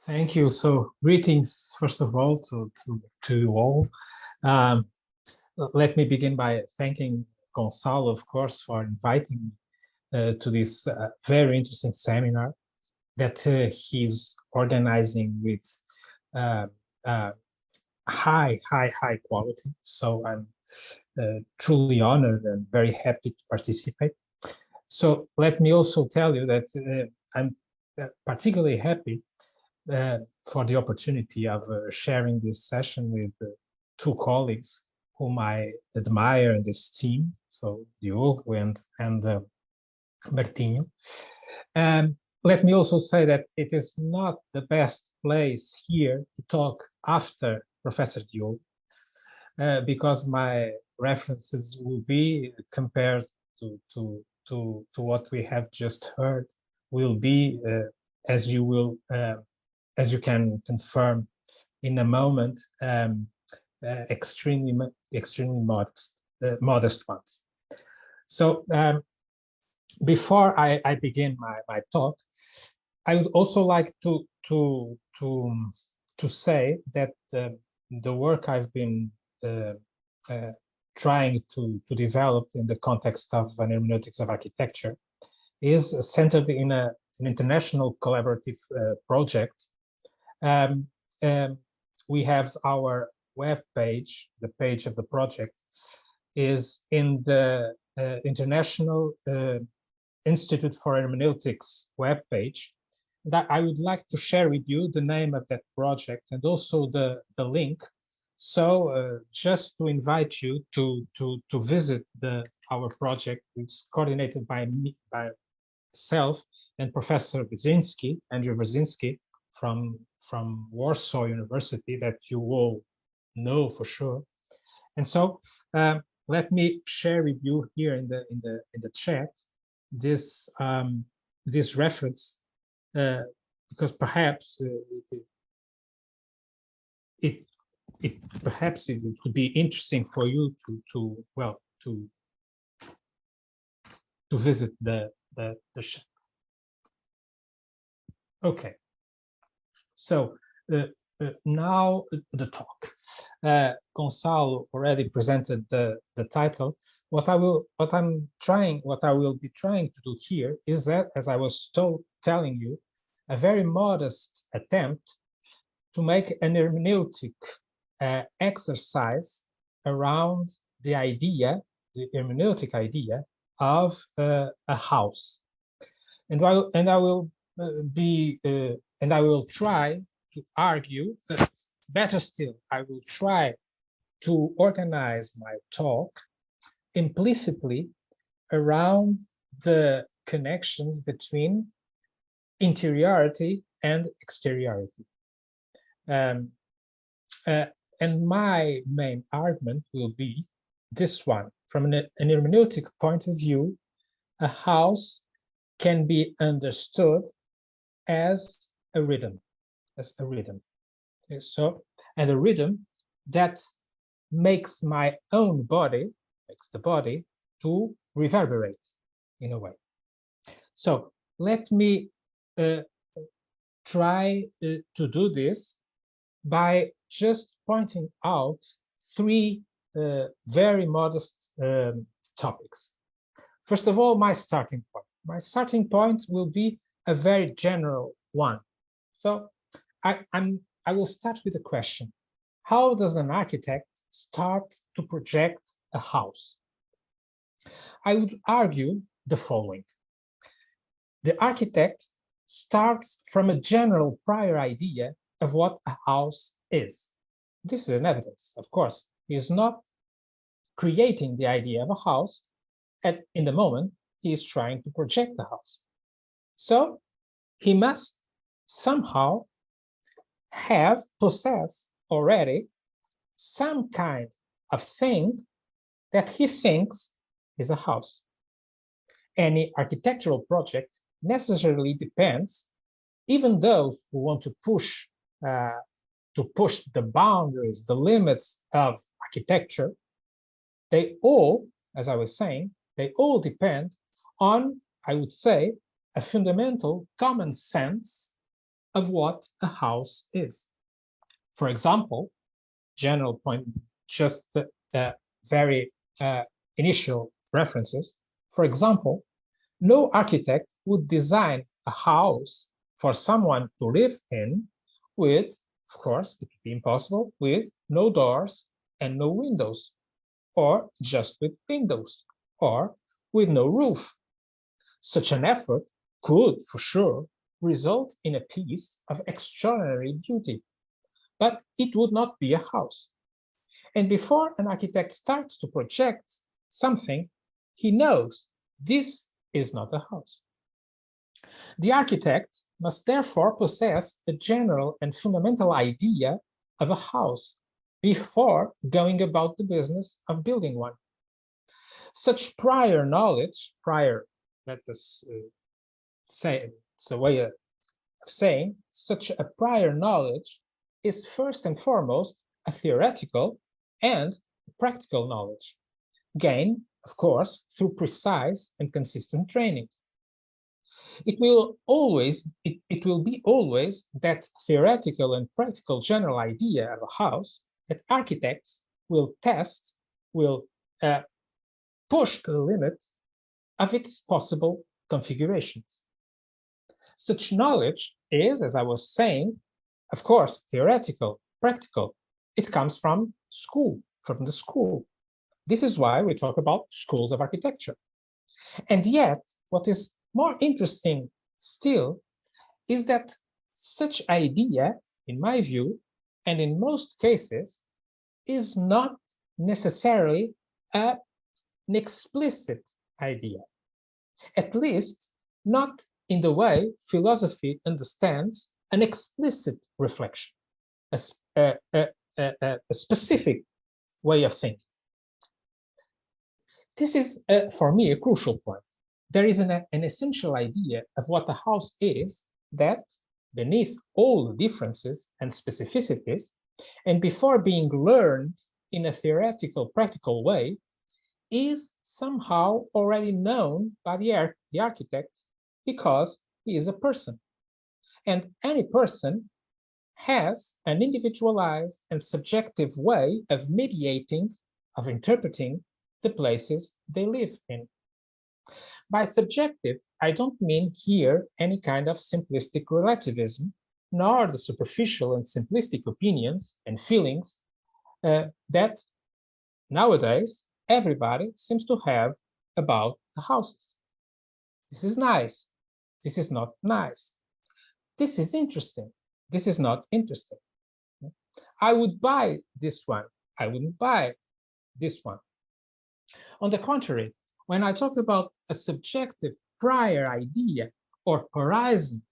Thank you. So greetings, first of all, to you all. Um, Let me begin by thanking Gonçalo, of course, for inviting me to this very interesting seminar that he's organizing with uh, uh, high quality. So I'm truly honored and very happy to participate. So let me also tell you that I'm particularly happy uh, for the opportunity of sharing this session with two colleagues whom I admire in this team, so Diogo and Martinho. Let me also say that it is not the best place here to talk after Professor Diogo, because my references will be compared to what we have just heard, will be, as you will as you can confirm in a moment, extremely modest ones. So before I begin my talk, I would also like to say that the work I've been trying to develop in the context of an hermeneutics of architecture is centered in an international collaborative project. We have our web page, the page of the project is in the International Institute for Hermeneutics web page. That I would like to share with you the name of that project and also the link. So just to invite you to visit our project, it's coordinated by me, by myself and Professor Wyszynski, Andrew Wyszynski, from Warsaw University, that you all know for sure. And so let me share with you here in the chat this this reference, because perhaps perhaps it could be interesting for you to visit the chat. Okay. So now the talk. Gonçalo already presented the title. What I will be trying to do here is that, as I was telling you, a very modest attempt to make an hermeneutic exercise around the idea, the hermeneutic idea of a house, and I will and I will try to argue, better still, I will try to organize my talk implicitly around the connections between interiority and exteriority. And my main argument will be this one. From an hermeneutic point of view, a house can be understood as a rhythm, Okay, so, and a rhythm that makes my own body, makes the body to reverberate in a way. So let me try to do this by just pointing out three very modest topics. First of all, my starting point. My starting point will be a very general one. So I will start with a question. How does an architect start to project a house? I would argue the following. The architect starts from a general prior idea of what a house is. This is an evidence, of course. He is not creating the idea of a house in the moment he is trying to project the house. So he must somehow possess already some kind of thing that he thinks is a house. Any architectural project necessarily depends, even those who want to push the boundaries, the limits of architecture, they all, as I was saying, they all depend on, I would say, a fundamental common sense of what a house is. For example, general point, just very initial references. For example, no architect would design a house for someone to live in with, of course, it would be impossible, with no doors and no windows, or just with windows, or with no roof. Such an effort could, for sure, result in a piece of extraordinary beauty, but it would not be a house. And before an architect starts to project something, he knows this is not a house. The architect must therefore possess a general and fundamental idea of a house before going about the business of building one. Such prior knowledge, let us say, it's a way of saying, such a prior knowledge is first and foremost a theoretical and practical knowledge, gained, of course, through precise and consistent training. It will be always that theoretical and practical general idea of a house that architects will test, will push to the limit of its possible configurations. Such knowledge is, as I was saying, of course, theoretical, practical. It comes from school, from the school. This is why we talk about schools of architecture. And yet, what is more interesting still is that such idea, in my view, and in most cases, is not necessarily an explicit idea, at least not in the way philosophy understands an explicit reflection, a specific way of thinking. This is, for me, a crucial point. There is an essential idea of what a house is that, beneath all the differences and specificities, and before being learned in a theoretical, practical way, is somehow already known by the architect because he is a person. And any person has an individualized and subjective way of mediating, of interpreting the places they live in. By subjective, I don't mean here any kind of simplistic relativism, nor the superficial and simplistic opinions and feelings that nowadays everybody seems to have about the houses. This is nice. This is not nice. This is interesting. This is not interesting. I would buy this one. I wouldn't buy this one. On the contrary, when I talk about a subjective prior idea or horizon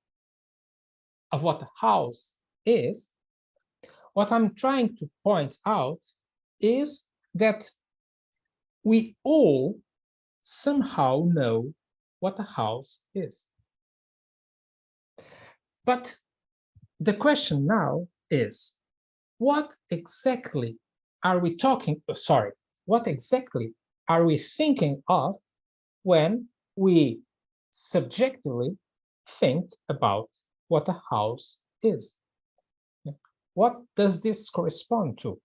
of what a house is, what I'm trying to point out is that we all somehow know what a house is. But the question now is, what exactly are we what exactly are we thinking of when we subjectively think about what a house is? What does this correspond to?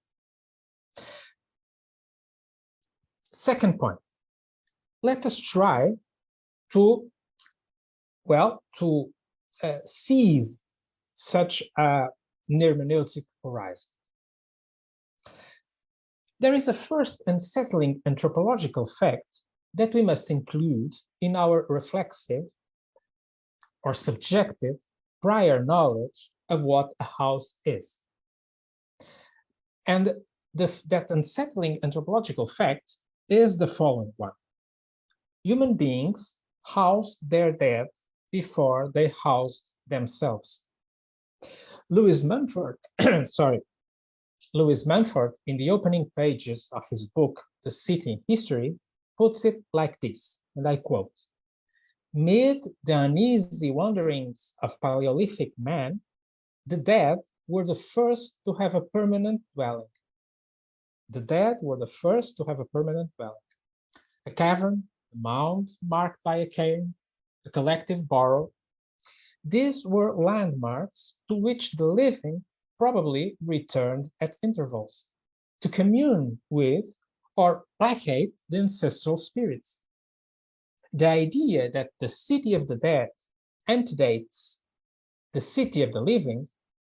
Second point, let us try to, seize such a hermeneutic horizon. There is a first unsettling anthropological fact that we must include in our reflexive or subjective prior knowledge of what a house is. And that unsettling anthropological fact is the following one. Human beings housed their dead before they housed themselves. Louis Mumford, Louis Mumford, in the opening pages of his book, The City in History, puts it like this, and I quote, "Mid the uneasy wanderings of Paleolithic man, the dead were the first to have a permanent dwelling. The dead were the first to have a permanent dwelling. A cavern, a mound marked by a cairn, a collective burrow. These were landmarks to which the living probably returned at intervals to commune with or placate the ancestral spirits. The idea that the city of the dead antedates the city of the living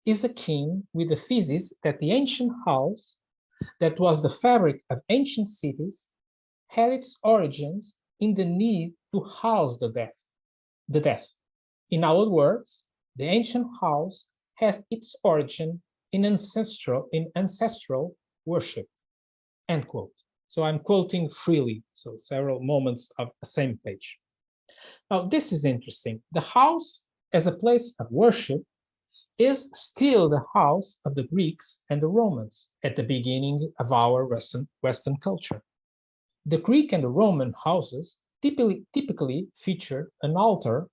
is akin with the thesis that the ancient house that was the fabric of ancient cities had its origins in the need to house the death. In other words, the ancient house had its origin in ancestral worship. End quote. So I'm quoting freely, so several moments of the same page. Now, this is interesting. The house as a place of worship is still the house of the Greeks and the Romans at the beginning of our Western culture. The Greek and the Roman houses typically featured an altar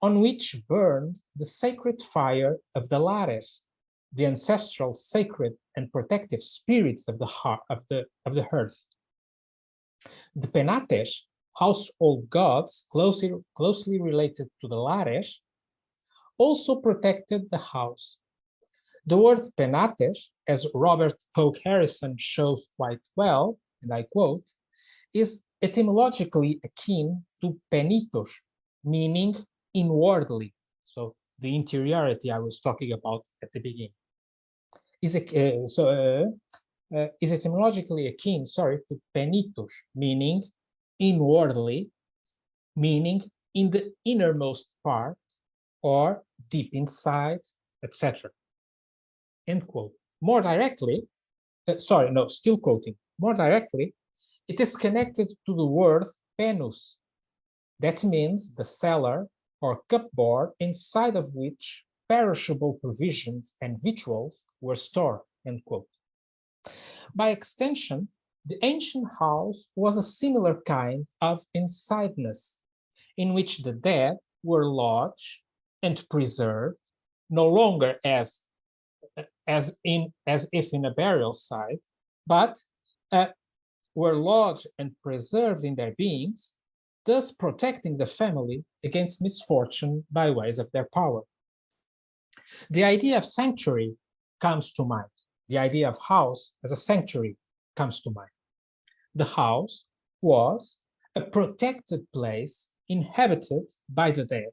on which burned the sacred fire of the Lares, the ancestral sacred and protective spirits of the earth. The Penates, household gods closely related to the Lares, also protected the house. The word Penates, as Robert Pogue Harrison shows quite well, and I quote, is etymologically akin to penitos, meaning inwardly. So the interiority I was talking about at the beginning. Is etymologically akin, to penitos, meaning inwardly, meaning in the innermost part or deep inside, etc. End quote. More directly, still quoting. More directly, it is connected to the word penus. That means the cellar or cupboard inside of which perishable provisions and victuals were stored, end quote. By extension, the ancient house was a similar kind of insideness, in which the dead were lodged and preserved, no longer as if in a burial site, but were lodged and preserved in their beings, thus protecting the family against misfortune by ways of their power. The idea of sanctuary comes to mind. The idea of house as a sanctuary comes to mind. The house was a protected place inhabited by the dead,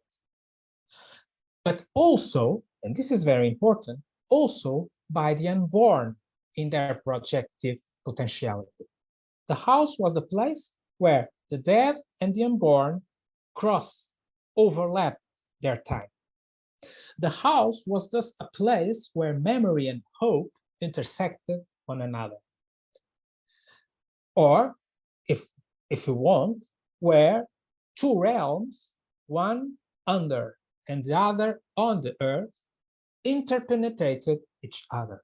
but also, and this is very important, also by the unborn in their projective potentiality. The house was the place where the dead and the unborn overlapped their time. The house was thus a place where memory and hope intersected one another. Or, if you want, where two realms, one under and the other on the earth, interpenetrated each other.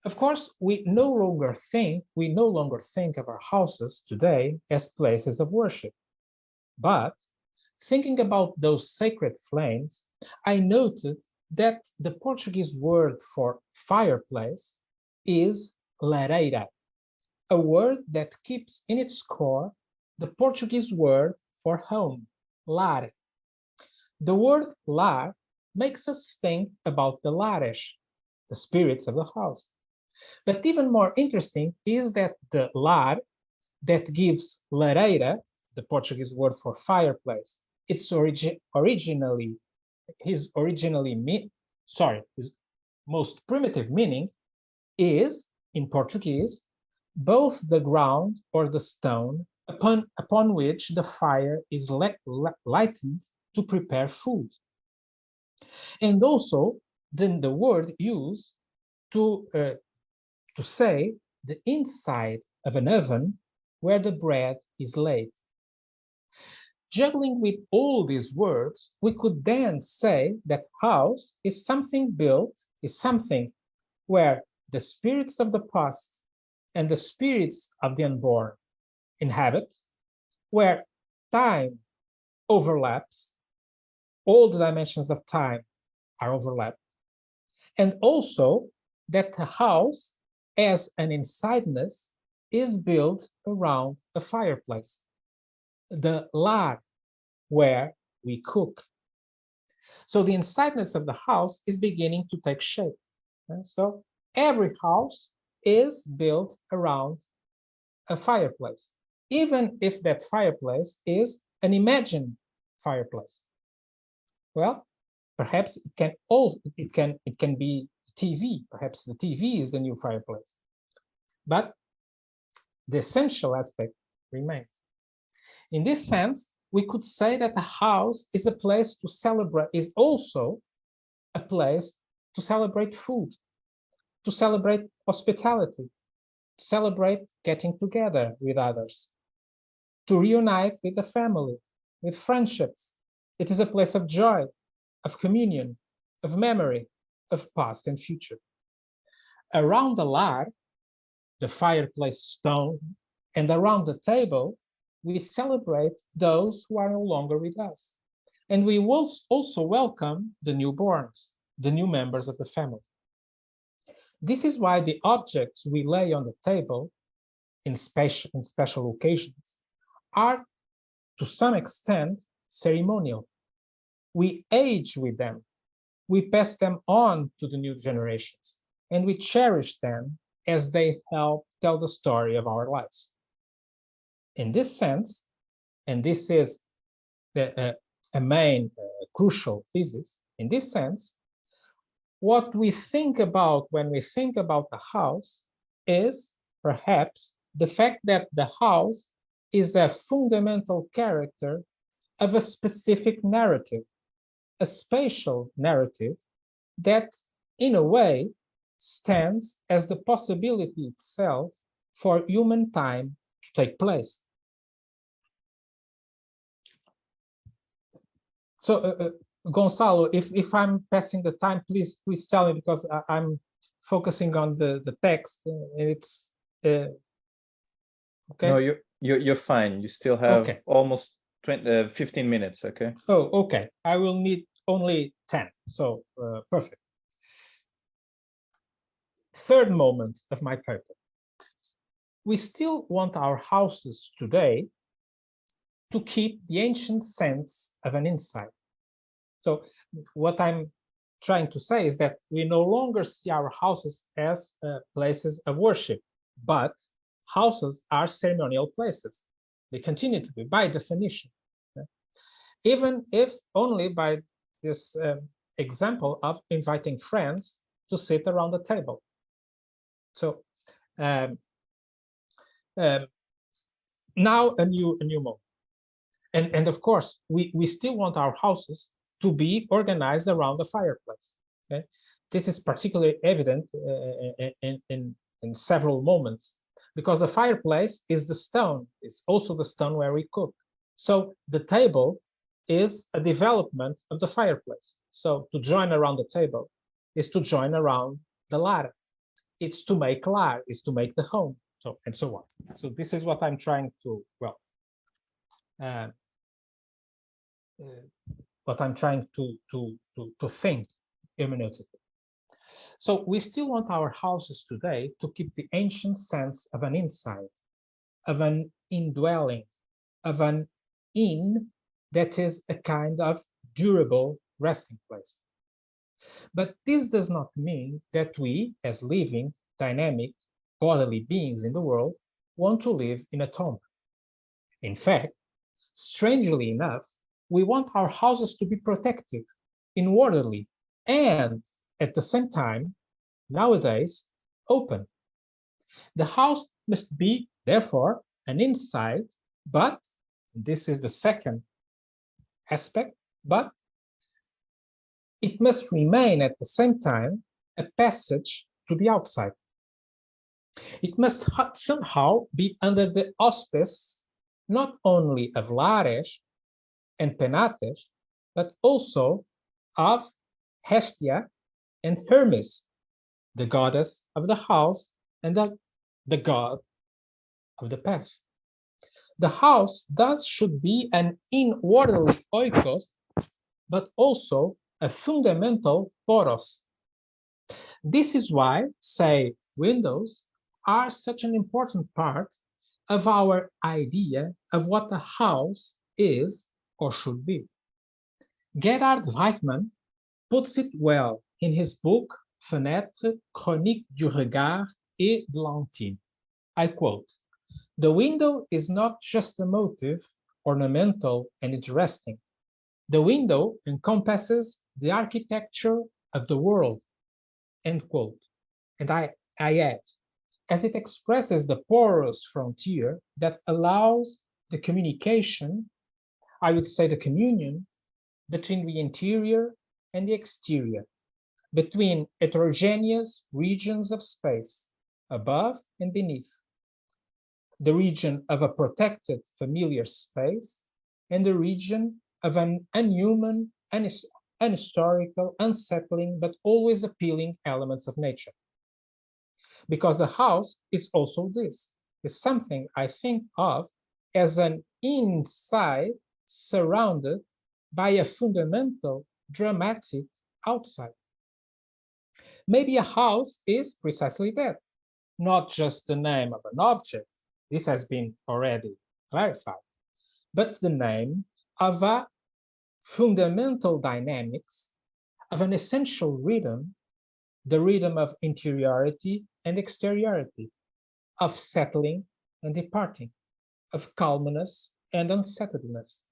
Of course, we no longer think of our houses today as places of worship. But thinking about those sacred flames, I noted that the Portuguese word for fireplace is lareira, a word that keeps in its core the Portuguese word for home, lar. The word lar makes us think about the lares, the spirits of the house. But even more interesting is that the lar that gives lareira, the Portuguese word for fireplace, his most primitive meaning is, in Portuguese, both the ground or the stone upon which the fire is lightened to prepare food. And also, then the word used to say the inside of an oven where the bread is laid. Juggling with all these words, we could then say that house is something built, is something where the spirits of the past and the spirits of the unborn inhabit, where time overlaps, all the dimensions of time are overlapped, and also that the house as an insideness is built around a fireplace. The lar, where we cook. So the insideness of the house is beginning to take shape. And so every house is built around a fireplace, even if that fireplace is an imagined fireplace. Well, perhaps it can be TV. Perhaps the TV is the new fireplace. But the essential aspect remains. In this sense, we could say that the house is a place to celebrate, is also a place to celebrate food, to celebrate hospitality, to celebrate getting together with others, to reunite with the family, with friendships. It is a place of joy, of communion, of memory, of past and future. Around the lar, the fireplace stone, and around the table, we celebrate those who are no longer with us. And we will also welcome the newborns, the new members of the family. This is why the objects we lay on the table in special occasions are, to some extent, ceremonial. We age with them, we pass them on to the new generations, and we cherish them as they help tell the story of our lives. In this sense, and this is a main crucial thesis, in this sense, what we think about when we think about the house is perhaps the fact that the house is a fundamental character of a specific narrative, a spatial narrative that, in a way, stands as the possibility itself for human time to take place. So, Gonzalo, if I'm passing the time, please tell me, because I'm focusing on the text. It's okay. No, you're fine. You still have almost 15 minutes. Okay. Oh, okay. I will need only 10. So perfect. Third moment of my paper. We still want our houses today to keep the ancient sense of an insight. So what I'm trying to say is that we no longer see our houses as places of worship, but houses are ceremonial places. They continue to be, by definition. Even if only by this example of inviting friends to sit around the table. So now a new moment. And of course, we still want our houses to be organized around the fireplace. Okay? This is particularly evident in several moments, because the fireplace is the stone. It's also the stone where we cook. So the table is a development of the fireplace. So to join around the table is to join around the ladder. It's to make lar, is to make the home, so and so on. So this is what I'm trying to, what I'm trying to think hermeneutically. So we still want our houses today to keep the ancient sense of an inside, of an indwelling, of an inn that is a kind of durable resting place. But this does not mean that we, as living, dynamic, bodily beings in the world, want to live in a tomb. In fact, strangely enough, we want our houses to be protective, in orderly, and at the same time, nowadays, open. The house must be, therefore, an inside, but, this is the second aspect, but it must remain at the same time a passage to the outside. It must somehow be under the auspice not only of Lares and Penates, but also of Hestia and Hermes, the goddess of the house and the god of the path. The house thus should be an inorderly oikos, but also a fundamental poros. This is why, say, windows are such an important part of our idea of what a house is or should be. Gerhard Weichmann puts it well in his book Fenêtre, Chronique du regard et de l'intime. I quote, "The window is not just a motive, ornamental and interesting. The window encompasses the architecture of the world," end quote. And I add, as it expresses the porous frontier that allows the communication, I would say the communion, between the interior and the exterior, between heterogeneous regions of space, above and beneath, the region of a protected familiar space, and the region of an unhuman, unhistorical, unsettling, but always appealing elements of nature. Because the house is also this, is something I think of as an inside surrounded by a fundamental, dramatic outside. Maybe a house is precisely that, not just the name of an object, this has been already clarified, but the name of a fundamental dynamics, of an essential rhythm, the rhythm of interiority and exteriority, of settling and departing, of calmness and unsettledness.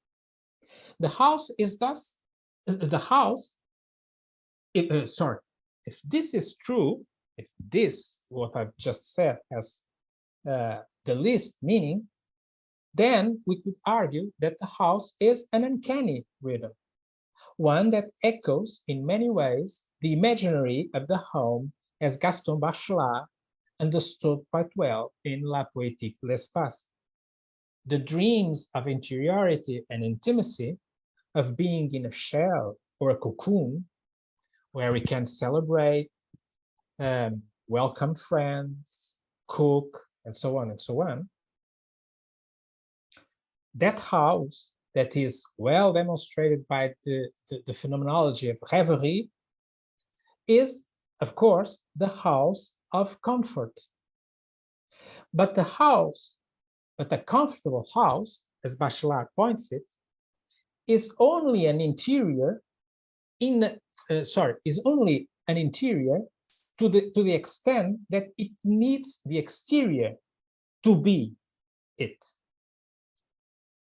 The house is thus, the house, if this is true, if this, what I've just said, has the least meaning, then we could argue that the house is an uncanny rhythm, one that echoes in many ways the imaginary of the home as Gaston Bachelard understood quite well in La Poétique de l'Espace. The dreams of interiority and intimacy, of being in a shell or a cocoon, where we can celebrate, welcome friends, cook, and so on and so on. That house that is well demonstrated by the phenomenology of reverie is, of course, the house of comfort. But the comfortable house, as Bachelard points it, is only an interior is only an interior to the extent that it needs the exterior to be it.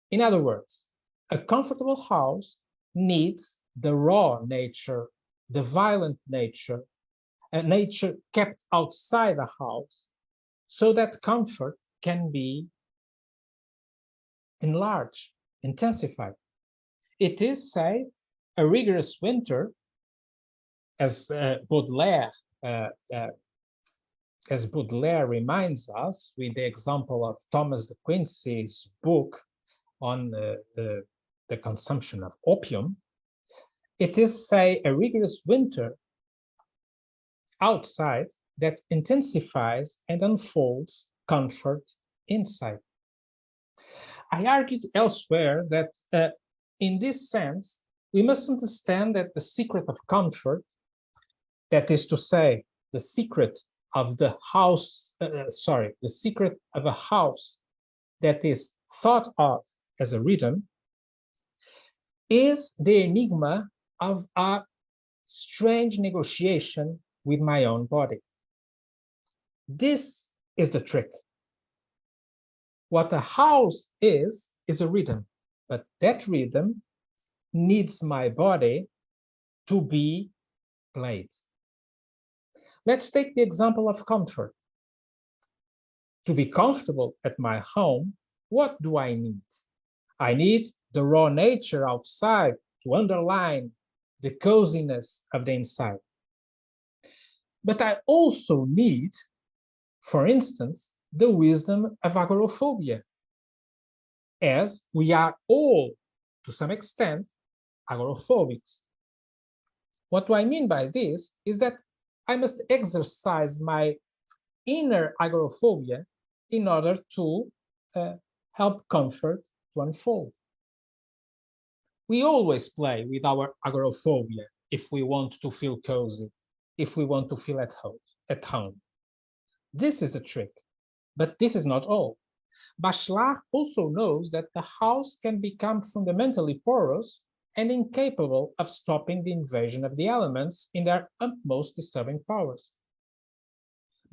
In other words, a comfortable house needs the raw nature, the violent nature, a nature kept outside the house, so that comfort can be enlarged, intensified. It is, say, a rigorous winter, as Baudelaire reminds us with the example of Thomas de Quincey's book on the consumption of opium. It is, say, a rigorous winter outside that intensifies and unfolds comfort inside. I argued elsewhere that in this sense, we must understand that the secret of comfort, that is to say, the secret of the house, the secret of a house that is thought of as a rhythm, is the enigma of a strange negotiation with my own body. This is the trick. What a house is a rhythm, but that rhythm needs my body to be played. Let's take the example of comfort. To be comfortable at my home, what do I need? I need the raw nature outside to underline the coziness of the inside. But I also need, for instance, the wisdom of agoraphobia, as we are all, to some extent, agoraphobics. What do I mean by this is that I must exercise my inner agoraphobia in order to help comfort to unfold. We always play with our agoraphobia if we want to feel cozy, if we want to feel at home. This is the trick, but this is not all. Bachelard also knows that the house can become fundamentally porous and incapable of stopping the invasion of the elements in their utmost disturbing powers.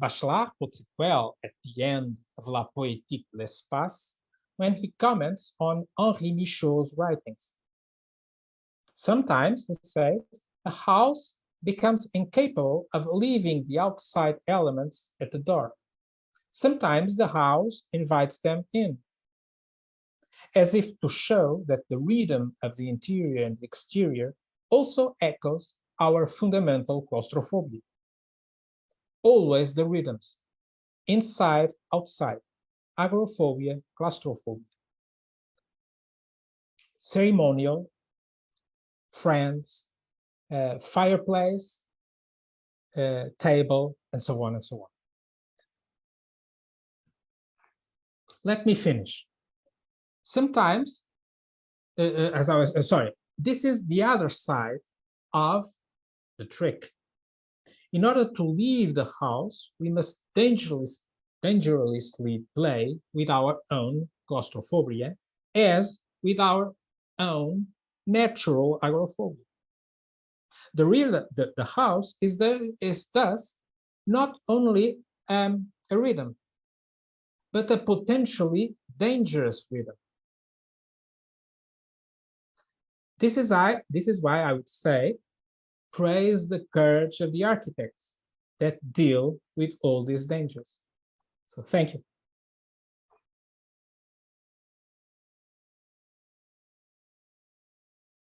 Bachelard puts it well at the end of La Poétique de l'Espace when he comments on Henri Michaud's writings. Sometimes, he says, a house becomes incapable of leaving the outside elements at the door. Sometimes the house invites them in, as if to show that the rhythm of the interior and the exterior also echoes our fundamental claustrophobia. Always the rhythms, inside, outside, agoraphobia, claustrophobia. Ceremonial, friends, fireplace, table, and so on and so on. Let me finish. Sometimes, as I was, sorry, this is the other side of the trick. In order to leave the house, we must dangerously play with our own claustrophobia as with our own natural agoraphobia. The house is thus not only a rhythm, but a potentially dangerous rhythm. This is why I would say, praise the courage of the architects that deal with all these dangers. So thank you.